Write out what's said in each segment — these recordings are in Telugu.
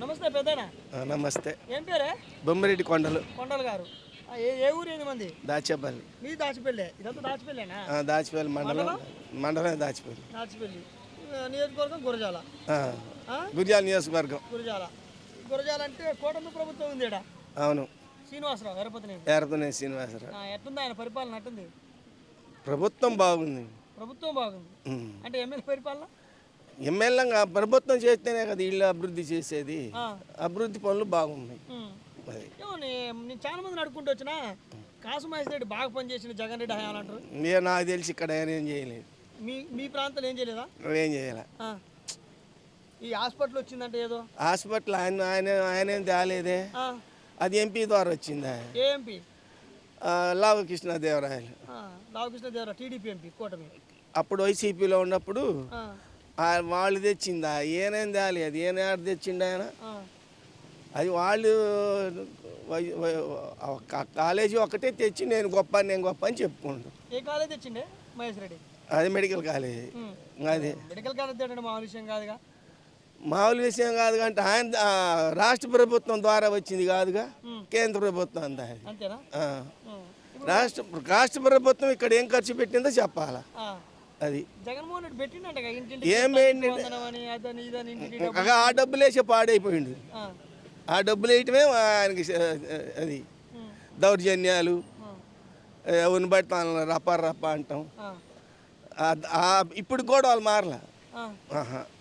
నమస్తే పెద్దనా. నమస్తే. ఏం పేరే? బొమ్మిరెడ్డి కొండలు. కొండలు గారు. ఏ ఊరు ఏంది మంది? దాచేపల్లి. మీ దాచిపల్లి. ఇదంతా దాచిపల్లేనా? దాచిపల్లి మండలం. మండలం దాచిపల్లి. దాచిపల్లి నియోజకవర్గం గురజాల. గురజాల నియోజకవర్గం. గురజాల అంటే కూటమి ప్రభుత్వం ఉంది ఈడ. అవును. శ్రీనివాసరావు ఎరపతినేని శ్రీనివాసరావు. ఎట్టుంది ఆయన పరిపాలన? ఎట్టుంది? ప్రభుత్వం బాగుంది. ప్రభుత్వం బాగుంది అంటే ఎమ్మెల్యే పరిపాలన? ఎమ్మెల్యేగా ప్రభుత్వం చేస్తేనే కదా ఇల్లు అభివృద్ధి చేసేది. అభివృద్ధి పనులు బాగున్నాయి. నేను చాలా మంది నడుకుంటూ వచ్చిన కాసు మహేష్ రెడ్డి బాగా పనిచేసిన జగన్ రెడ్డి హయాలు అంటారు. నాకు తెలిసి ఇక్కడ ఏం చేయలేదు. మీ ప్రాంతంలో ఏం చేయలేదా? ఏం చేయాల. ఈ హాస్పిటల్ వచ్చిందంటే ఏదో హాస్పిటల్ ఆయన ఏం తేలేదే. అది ఎంపీ ద్వారా వచ్చిందా? ఏ ఎంపీ? లావకృష్ణదేవరాయలు. లావకృష్ణదేవరాయలు టీడీపీ ఎంపీ కూటమి. అప్పుడు వైసీపీలో ఉన్నప్పుడు వాళ్ళు తెచ్చిందా? ఏనేం తేలి. అది ఏనాడు తెచ్చిండు ఆయన. అది వాళ్ళు కాలేజీ ఒకటే తెచ్చి నేను గొప్ప అని చెప్పుకుంటాను. ఏ కాలేజ్ తెచ్చిండే మహేష్ రెడ్డి? అది మెడికల్ కాలేజీ. అది మెడికల్ కాలేజ్ అంటే మామూలు విషయం కాదుగా. మామూలు విషయం కాదు అంటే ఆయన రాష్ట్ర ప్రభుత్వం ద్వారా వచ్చింది కాదుగా, కేంద్ర ప్రభుత్వం అంతా. అంతేనా? రాష్ట్ర ప్రభుత్వం ఇక్కడ ఏం ఖర్చు పెట్టిందో చెప్పాలా. అది జగన్మోహన్ రెడ్డి పెట్టిండ ఏం ఆ డబ్బులు వేసే పాడైపోయిండు. ఆ డబ్బులు వేయటమే ఆయనకి అది దౌర్జన్యాలు, ఎవరిని బట్టి తనని రప్ప అంటాం. ఇప్పుడు కూడా వాళ్ళు మారలా.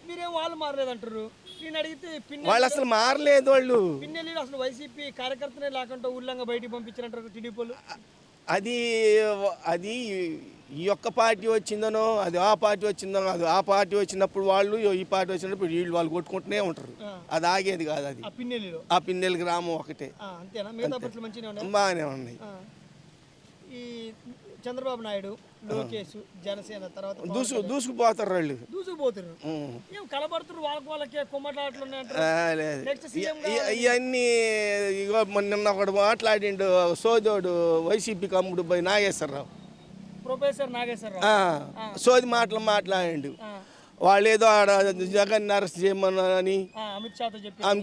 మీరేం వాళ్ళు మారలేదంటారు. నేను అడిగితే వాళ్ళు అసలు మారలేదు. వాళ్ళు పిన్నెల్లి అసలు వైసీపీ కార్యకర్తనే లేకుండా ఊళ్ళంగా బయటికి పంపించారంటారు టీడీపీలు. అది అది ఈ ఒక్క పార్టీ వచ్చిందనో, అది ఆ పార్టీ వచ్చిందనో, అది ఆ పార్టీ వచ్చినప్పుడు వాళ్ళు, ఈ పార్టీ వచ్చినప్పుడు వీళ్ళు వాళ్ళు కొట్టుకుంటూనే ఉంటారు. అది ఆగేది కాదు. అది ఆ పిన్నెల్లి గ్రామం ఒకటే. బాగానే ఉన్నాయి. ఈ చంద్రబాబు నాయుడు, లోకేష్, జనసేన తర్వాత దూసుకుపోతారు. వాళ్ళు దూసుకుపోతారు. కలబడుతున్నారు. వాళ్ళకే కుమ్మటాట్లు ఇవన్నీ. నిన్న ఒకడు మాట్లాడిండు సోదోడు, వైసీపీ కమ్ముడు పోయి నాగేశ్వరరావు, ప్రొఫెసర్ నాగేశ్వరరావు సోది మాట్లాడిండు. వాళ్ళు ఏదో ఆడ జగన్ అరెస్ట్ చేయమని అమిత్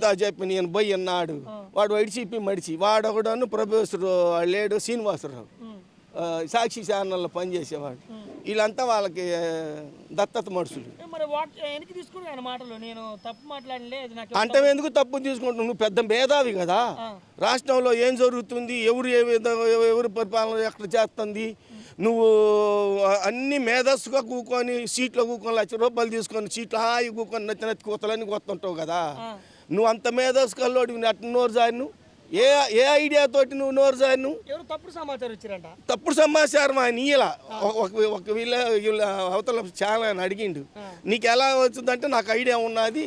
షా చెప్పి నేను పోయి అన్నాడు. వాడు వైసీపీ మడిచి వాడొకడను ప్రొఫెసర్ లేడు శ్రీనివాసరావు, సాక్షి ఛానల్లో పనిచేసేవాడు. వీళ్ళంతా వాళ్ళకి దత్తత మనుషులు. అంటే ఎందుకు తప్పు తీసుకుంటున్నావు? నువ్వు పెద్ద మేధావి కదా. రాష్ట్రంలో ఏం జరుగుతుంది, ఎవరు పరిపాలన ఎక్కడ చేస్తుంది, నువ్వు అన్ని మేధస్సుగా కూకొని సీట్లో కూకొని ₹1,00,000 తీసుకొని సీట్లు హాయి కూకొని నచ్చిన కూతలని కొత్తుంటావు కదా. నువ్వు అంత మేధస్సు కల్లోడివి. అట్ట నోరు జారిను ఏ ఐడియాతోటి నువ్వు నోరు జారిను? తప్పుడు సమాచారం ఆయన ఇలా ఒక వీళ్ళ అవతల చాలా అడిగిండు, నీకు ఎలా వచ్చిందంటే నాకు ఐడియా ఉన్నది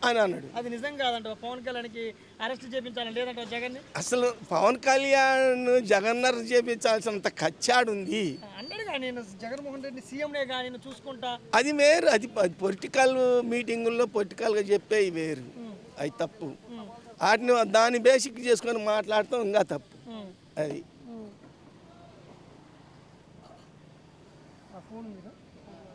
అని అన్నాడు. అది నిజం కాదంట. పవన్ కళ్యాణ్కి అరెస్ట్ చేయించాలని లేదంట జగన్. అసలు పవన్ కళ్యాణ్ జగన్ అరెస్ట్ చేయించాల్సినంత కచ్చాడుంది. నేను జగన్మోహన్ రెడ్డి సీఎంనే కానీ చూసుకుంటా. అది వేరు. అది పొలిటికల్ మీటింగుల్లో పొలిటికల్గా చెప్పేవి వేరు. అది తప్పు. వాటిని దాన్ని బేసిక్ చేసుకొని మాట్లాడతాం ఇంకా తప్పు. అది